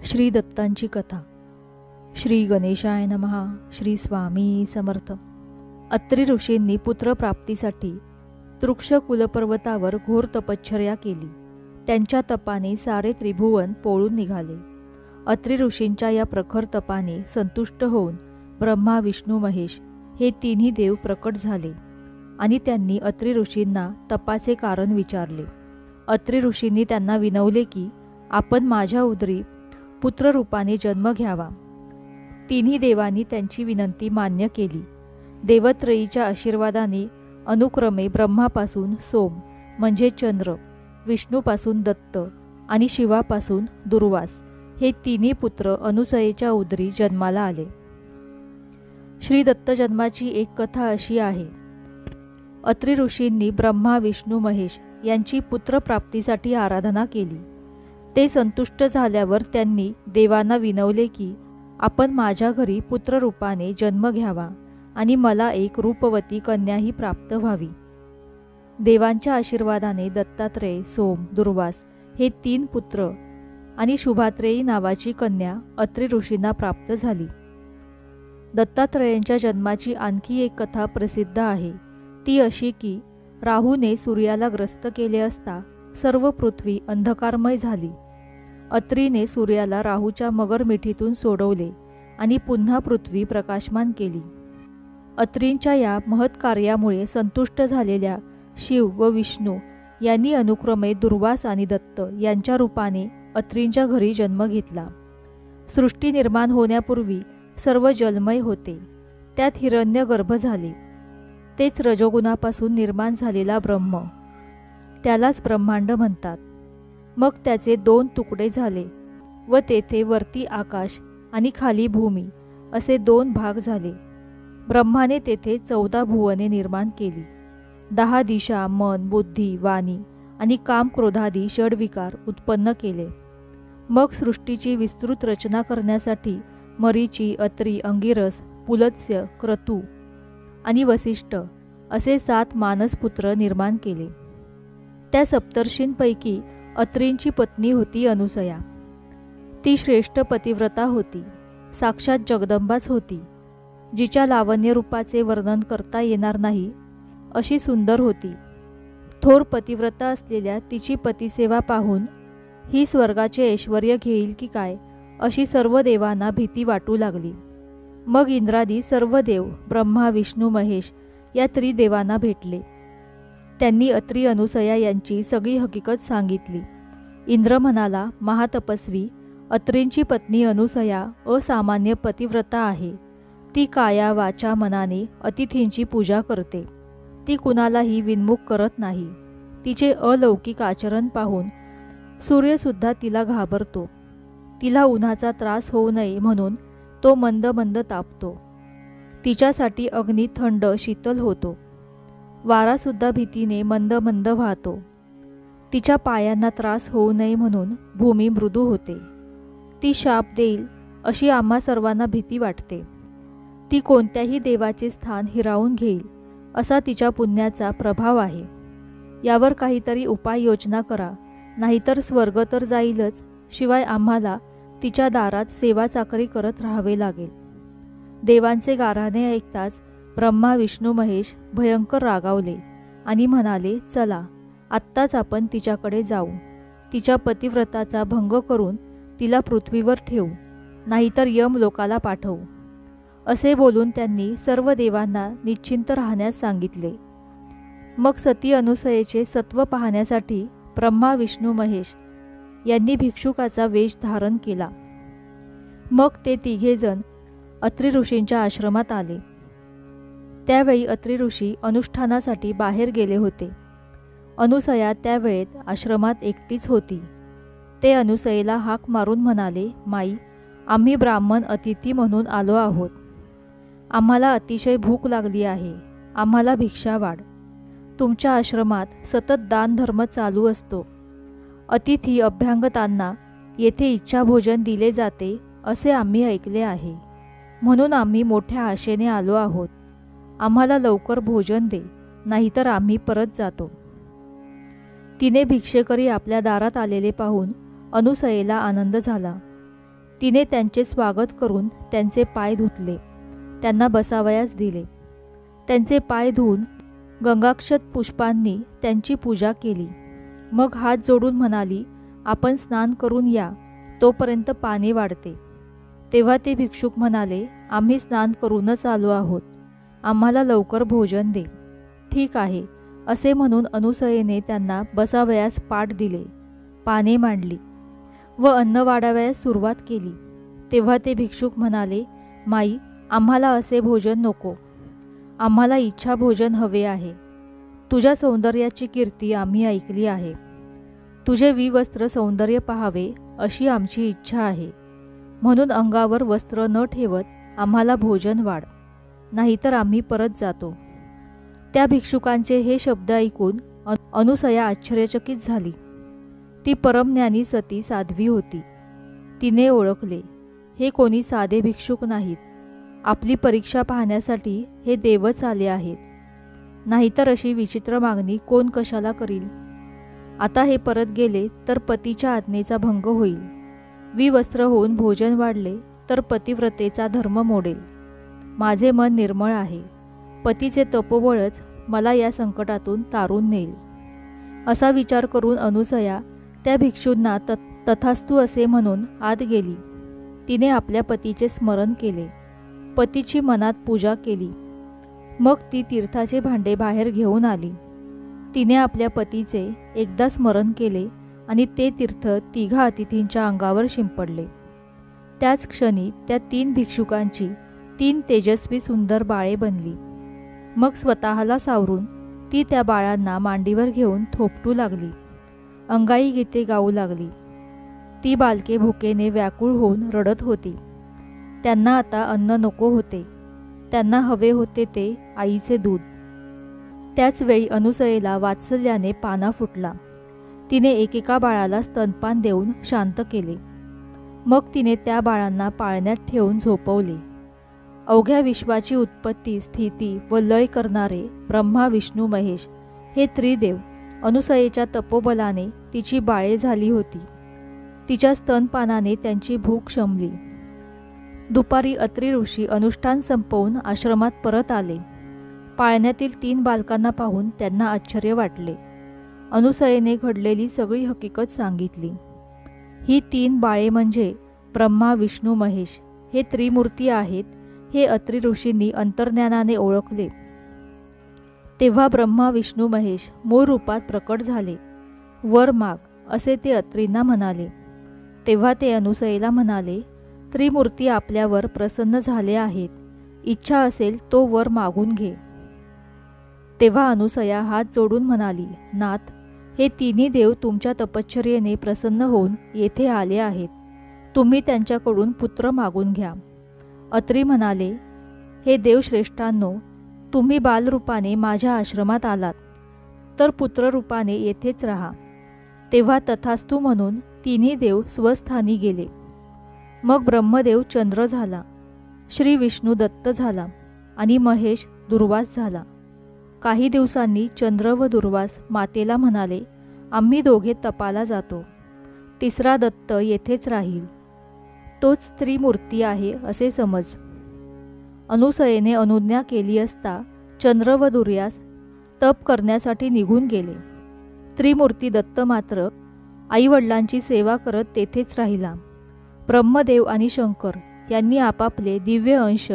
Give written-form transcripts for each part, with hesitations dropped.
श्री दत्तांची कथा. श्री गणेशाय नमः. श्री स्वामी समर्थ. अत्री ऋषींनी पुत्रप्राप्तीसाठी तृक्ष कुलपर्वतावर घोर तपश्चर्या केली. त्यांच्या तपाने सारे त्रिभुवन पोळून निघाले. अत्री ऋषींच्या या प्रखर तपाने संतुष्ट होऊन ब्रह्मा, विष्णू, महेश हे तिन्ही देव प्रकट झाले आणि त्यांनी अत्री ऋषींना तपाचे कारण विचारले. अत्री ऋषींनी त्यांना विनवले की आपण माझ्या उदरी पुत्ररूपाने जन्म घ्यावा. तिन्ही देवांनी त्यांची विनंती मान्य केली. देवत्रयीच्या आशीर्वादाने अनुक्रमे ब्रह्मापासून सोम म्हणजे चंद्र, विष्णूपासून दत्त आणि शिवापासून दुर्वास हे तिन्ही पुत्र अनुसयेच्या उदरी जन्माला आले. श्री दत्त जन्माची एक कथा अशी आहे. अत्री ऋषींनी ब्रह्मा, विष्णू, महेश यांची पुत्रप्राप्तीसाठी आराधना केली. ते संतुष्ट झाल्यावर त्यांनी देवांना विनवले की आपण माझ्या घरी पुत्ररूपाने जन्म घ्यावा आणि मला एक रूपवती कन्याही प्राप्त व्हावी. देवांच्या आशीर्वादाने दत्तात्रेय, सोम, दुर्वास हे 3 पुत्र आणि शुभात्रेयी नावाची कन्या अत्री ऋषींना प्राप्त झाली. दत्तात्रेयांच्या जन्माची आणखी एक कथा प्रसिद्ध आहे. ती अशी की राहूने सूर्याला ग्रस्त केले असता सर्व पृथ्वी अंधकारमय झाली. अत्रीने सूर्याला राहूच्या मगर मिठीतून सोडवले आणि पुन्हा पृथ्वी प्रकाशमान केली. अत्रींच्या या महत् कार्यामुळे संतुष्ट झालेल्या शिव व विष्णू यांनी अनुक्रमे दुर्वास आणि दत्त यांच्या रूपाने अत्रींच्या घरी जन्म घेतला. सृष्टी निर्माण होण्यापूर्वी सर्व जलमय होते. त्यात हिरण्यगर्भ झाले. तेच रजोगुणापासून निर्माण झालेला ब्रह्म, त्यालाच ब्रह्मांड म्हणतात. मग त्याचे 2 तुकडे झाले व तेथे वरती आकाश आणि खाली भूमी असे 2 भाग झाले. ब्रह्माने तेथे 14 भुवने निर्माण केली. 10 दिशा, मन, बुद्धी, वाणी आणि काम, क्रोधादी षड्विकार उत्पन्न केले. मग सृष्टीची विस्तृत रचना करण्यासाठी मरीची, अत्री, अंगिरस, पुलत्स्य, क्रतू आणि वसिष्ठ असे 7 मानसपुत्र निर्माण केले. त्या सप्तर्षींपैकी अत्रींची पत्नी होती अनुसया. ती श्रेष्ठ पतिव्रता होती. साक्षात जगदंबाच होती. जिच्या लावण्य रूपाचे वर्णन करता येणार नाही अशी सुंदर होती. थोर पतिव्रता असलेल्या तिची पतिसेवा पाहून ही स्वर्गाचे ऐश्वर्य घेईल की काय अशी सर्व देवांना भीती वाटू लागली. मग इंद्रादी सर्व देव ब्रह्मा, विष्णू, महेश या त्रिदेवांना भेटले. त्यांनी अत्री, अनुसया यांची सगळी हकीकत सांगितली. इंद्र म्हणाला, महातपस्वी, अत्रींची पत्नी अनुसया असामान्य पतिव्रता आहे. ती काया, वाचा, मनाने अतिथींची पूजा करते. ती कुणालाही विनमुख करत नाही. तिचे अलौकिक आचरण पाहून सूर्यसुद्धा तिला घाबरतो. तिला उन्हाचा त्रास होऊ नये म्हणून तो मंद मंद तापतो. तिच्यासाठी अग्नी थंड शीतल होतो. वारासुद्धा भीतीने मंद मंद वाहतो. तिच्या पायांना त्रास होऊ नये म्हणून भूमी मृदू होते. ती शाप देईल अशी आम्हा सर्वांना भीती वाटते. ती कोणत्याही देवाचे स्थान हिरावून घेईल असा तिच्या पुण्याचा प्रभाव आहे. यावर काहीतरी उपाययोजना करा, नाहीतर स्वर्ग तर जाईलच, शिवाय आम्हाला तिच्या दारात सेवा चाकरी करत राहावे लागेल. देवांचे गाऱ्हाणे ऐकताच ब्रह्मा, विष्णू, महेश भयंकर रागावले आणि म्हणाले, चला आत्ताच आपण तिच्याकडे जाऊ. तिच्या पतिव्रताचा भंग करून तिला पृथ्वीवर ठेवू, नाहीतर यम लोकाला पाठवू. असे बोलून त्यांनी सर्व देवांना निश्चिंत राहण्यास सांगितले. मग सती अनुसयेचे सत्व पाहण्यासाठी ब्रह्मा, विष्णू, महेश यांनी भिक्षुकाचा वेश धारण केला. मग ते 3घे जण अत्री ऋषींच्या आश्रमात आले. त्यावेळी अत्री ऋषी अनुष्ठानासाठी बाहेर गेले होते. अनुसया त्यावेळेत आश्रमात एकटीच होती. ते अनुसयेला हाक मारून म्हणाले, माई, आम्ही ब्राह्मण अतिथी म्हणून आलो आहोत. आम्हाला अतिशय भूक लागली आहे. आम्हाला भिक्षा वाढ. तुमच्या आश्रमात सतत दानधर्म चालू असतो. अतिथी अभ्यागतांना येथे इच्छाभोजन दिले जाते असे आम्ही ऐकले आहे. म्हणून आम्ही मोठ्या आशेने आलो आहोत. आम्हाला लवकर भोजन दे, नाहीतर आम्ही परत जातो. तिने भिक्षेकरी आपल्या दारात आलेले पाहून अनुसयेला आनंद झाला. तिने त्यांचे स्वागत करून त्यांचे पाय धुतले, त्यांना बसावयास दिले. त्यांचे पाय धुवून गंगाक्षत पुष्पांनी त्यांची पूजा केली. मग हात जोडून म्हणाली, आपण स्नान करून या, तोपर्यंत पाणी वाढते. तेव्हा ते भिक्षुक म्हणाले, आम्ही स्नान करूनच आलो आहोत, आम्हाला लवकर भोजन दे. ठीक आहे असे म्हणून अनुसयेने त्यांना बसावयास पाट दिले, पाने मांडली व अन्न वाढावयास सुरुवात केली. तेव्हा ते भिक्षुक म्हणाले, माई, आम्हाला असे भोजन नको, आम्हाला इच्छा भोजन हवे आहे. तुझ्या सौंदर्याची कीर्ती आम्ही ऐकली आहे. तुझे विवस्त्र सौंदर्य पाहावे अशी आमची इच्छा आहे. म्हणून अंगावर वस्त्र न ठेवत आम्हाला भोजन वाढ, नाहीतर आम्ही परत जातो. त्या भिक्षुकांचे हे शब्द ऐकून अनुसया आश्चर्यचकित झाली. ती परमज्ञानी सती साध्वी होती. तिने ओळखले, हे कोणी साधे भिक्षुक नाहीत, आपली परीक्षा पाहण्यासाठी हे देवच आले आहेत. नाहीतर अशी विचित्र मागणी कोण कशाला करील. आता हे परत गेले तर पतीच्या आज्ञेचा भंग होईल. विवस्त्र होऊन भोजन वाढले तर पतिव्रतेचा धर्म मोडेल. माझे मन निर्मळ आहे, पतीचे तपोबळच मला या संकटातून तारून नेईल. असा विचार करून अनुसया त्या भिक्षूंना तथास्तु असे म्हणून आत गेली. तिने आपल्या पतीचे स्मरण केले, पतीची मनात पूजा केली. मग ती तीर्थाचे भांडे बाहेर घेऊन आली. तिने आपल्या पतीचे एकदा स्मरण केले आणि ते तीर्थ तिघा अतिथींच्या अंगावर शिंपडले. त्याच क्षणी त्या 3 भिक्षुकांची 3 तेजस्वी सुंदर बाळे बनली. मग स्वतःला सावरून ती त्या बाळांना मांडीवर घेऊन थोपटू लागली, अंगाई गीते गाऊ लागली. ती बालके भुकेने व्याकुळ होऊन रडत होती. त्यांना आता अन्न नको होते, त्यांना हवे होते ते आईचे दूध. त्याच वेळी अनुसयेला वात्सल्याने पाना फुटला. तिने एकेका बाळाला स्तनपान देऊन शांत केले. मग तिने त्या बाळांना पाळण्यात ठेवून झोपवले. अवघ्या विश्वाची उत्पत्ती, स्थिती व लय करणारे ब्रह्मा, विष्णू, महेश हे त्रिदेव अनुसयेच्या तपोबलाने तिची बाळे झाली होती. तिच्या स्तनपानाने त्यांची भूक शमली. दुपारी अत्री ऋषी अनुष्ठान संपवून आश्रमात परत आले. पाळण्यातील 3 बालकांना पाहून त्यांना आश्चर्य वाटले. अनुसयेने घडलेली सगळी हकीकत सांगितली. ही 3 बाळे म्हणजे ब्रह्मा, विष्णू, महेश हे त्रिमूर्ती आहेत हे अत्री ऋषींनी अंतर्ज्ञानाने ओळखले. तेव्हा ब्रह्मा, विष्णू, महेश मूळ रूपात प्रकट झाले. वर माग असे ते अत्रींना म्हणाले. तेव्हा ते अनुसयेला म्हणाले, त्रिमूर्ती आपल्यावर प्रसन्न झाले आहेत, इच्छा असेल तो वर मागून घे. तेव्हा अनुसया हात जोडून म्हणाली, नाथ, हे 3 देव तुमच्या तपश्चर्येने प्रसन्न होऊन येथे आले आहेत. तुम्ही त्यांच्याकडून पुत्र मागून घ्या. अत्री म्हणाले, हे देवश्रेष्ठांनो, तुम्ही बालरूपाने माझ्या आश्रमात आलात तर पुत्ररूपाने येथेच राहा. तेव्हा तथास्तु म्हणून 3 देव स्वस्थानी गेले. मग ब्रह्मदेव चंद्र झाला, श्री विष्णू दत्त झाला आणि महेश दुर्वास झाला. काही दिवसांनी चंद्र व दुर्वास मातेला म्हणाले, आम्ही दोघे तपाला जातो, 3रा दत्त येथेच राहील, तोच त्रिमूर्ती आहे असे समज. अनुसयेने अनुज्ञा केली असता चंद्र व दुर्वास तप करण्यासाठी निघून गेले. त्रिमूर्ती दत्त मात्र आईवडिलांची सेवा करत तेथेच राहिला. ब्रह्मदेव आणि शंकर यांनी आपापले दिव्य अंश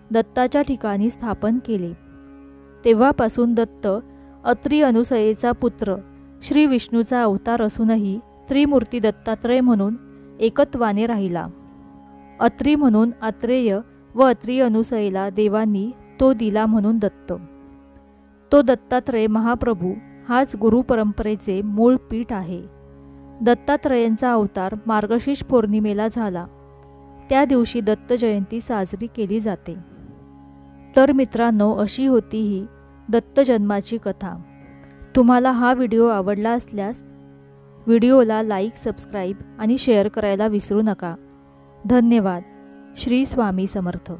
दत्ताच्या ठिकाणी स्थापन केले. तेव्हापासून दत्त अत्री अनुसयेचा पुत्र, श्री विष्णूचा अवतार असूनही त्रिमूर्ती दत्तात्रय म्हणून एकत्वाने राहिला. अत्री म्हणून आत्रेय व अत्री अनुसयेला देवांनी तो दिला म्हणून दत्त. तो दत्तात्रय महाप्रभू हाच गुरु परंपरेचे मूळ पीठ आहे. दत्तात्रयांचा अवतार मार्गशीर्ष पौर्णिमेला झाला. त्या दिवशी दत्त जयंती साजरी केली जाते. तर मित्रांनो, अशी होती ही दत्त जन्माची कथा. तुम्हाला हा व्हिडिओ आवडला असल्यास व्हिडिओला लाईक, सबस्क्राईब आणि शेअर करायला विसरू नका. धन्यवाद. श्री स्वामी समर्थ.